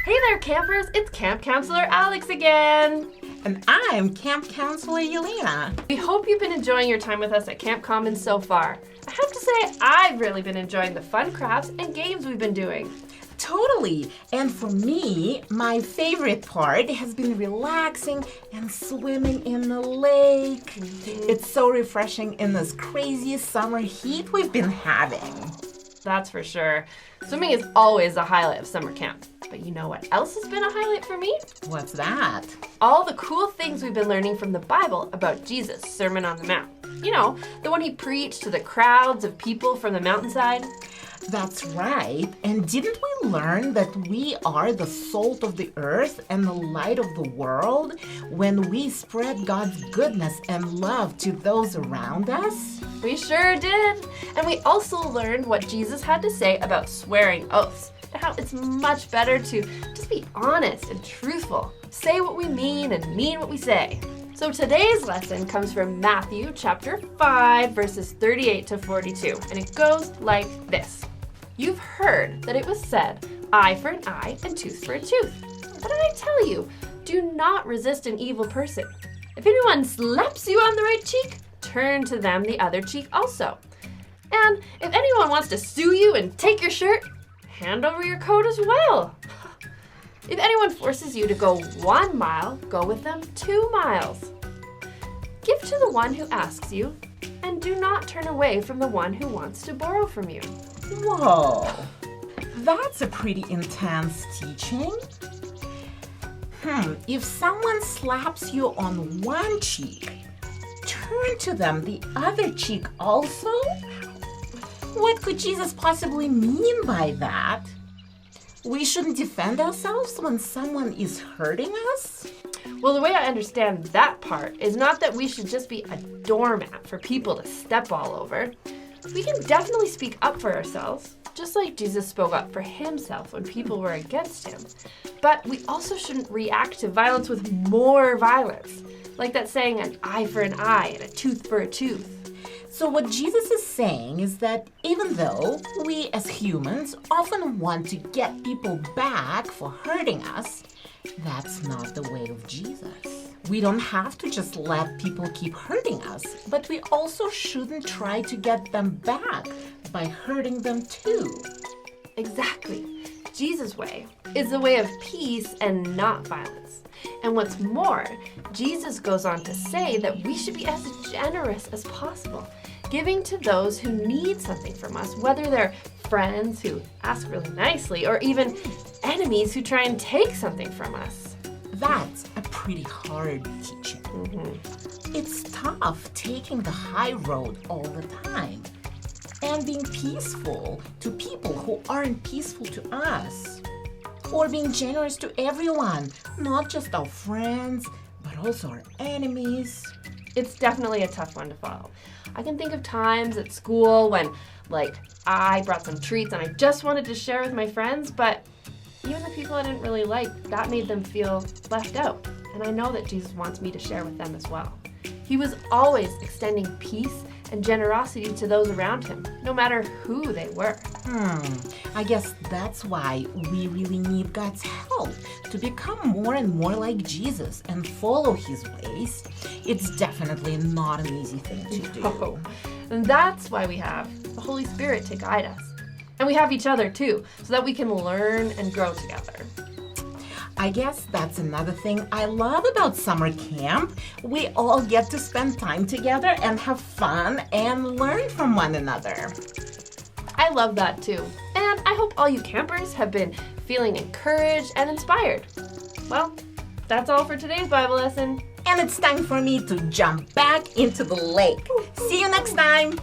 Hey there, campers! It's Camp Counselor Alex again! And I'm Camp Counselor Yelena. We hope you've been enjoying your time with us at Camp Commons so far. I have to say, I've really been enjoying the fun crafts and games we've been doing. Totally. And for me, my favorite part has been relaxing and swimming in the lake. It's so refreshing in this crazy summer heat we've been having. That's for sure. Swimming is always a highlight of summer camp. But you know what else has been a highlight for me? What's that? All the cool things we've been learning from the Bible about Jesus' Sermon on the Mount. You know, the one he preached to the crowds of people from the mountainside. That's right. And didn't we learn that we are the salt of the earth and the light of the world when we spread God's goodness and love to those around us? We sure did. And we also learned what Jesus had to say about swearing oaths, and how it's much better to just be honest and truthful. Say what we mean and mean what we say. So today's lesson comes from Matthew chapter 5, verses 38 to 42, and it goes like this. You've heard that it was said, eye for an eye and tooth for a tooth. What did I tell you? Do not resist an evil person. If anyone slaps you on the right cheek, turn to them the other cheek also. And if anyone wants to sue you and take your shirt, hand over your coat as well. If anyone forces you to go 1 mile, go with them 2 miles. Give to the one who asks you, and do not turn away from the one who wants to borrow from you. Whoa, that's a pretty intense teaching. If someone slaps you on one cheek, turn to them the other cheek also? What could Jesus possibly mean by that? We shouldn't defend ourselves when someone is hurting us? Well, the way I understand that part is not that we should just be a doormat for people to step all over. We can definitely speak up for ourselves, just like Jesus spoke up for himself when people were against him. But we also shouldn't react to violence with more violence, like that saying an eye for an eye and a tooth for a tooth. So what Jesus is saying is that even though we as humans often want to get people back for hurting us, that's not the way of Jesus. We don't have to just let people keep hurting us, but we also shouldn't try to get them back by hurting them too. Exactly. Jesus' way is the way of peace and not violence. And what's more, Jesus goes on to say that we should be as generous as possible, giving to those who need something from us, whether they're friends who ask really nicely or even enemies who try and take something from us. That's a pretty hard teaching. It's tough taking the high road all the time and being peaceful to people who aren't peaceful to us. Or being generous to everyone, not just our friends, but also our enemies. It's definitely a tough one to follow. I can think of times at school when, I brought some treats and I just wanted to share with my friends, but even the people I didn't really like, that made them feel left out. And I know that Jesus wants me to share with them as well. He was always extending peace and generosity to those around him, no matter who they were. I guess that's why we really need God's help to become more and more like Jesus and follow his ways. It's definitely not an easy thing to do. Oh, and that's why we have the Holy Spirit to guide us. And we have each other too, so that we can learn and grow together. I guess that's another thing I love about summer camp. We all get to spend time together and have fun and learn from one another. I love that too. And I hope all you campers have been feeling encouraged and inspired. Well, that's all for today's Bible lesson. And it's time for me to jump back into the lake. See you next time.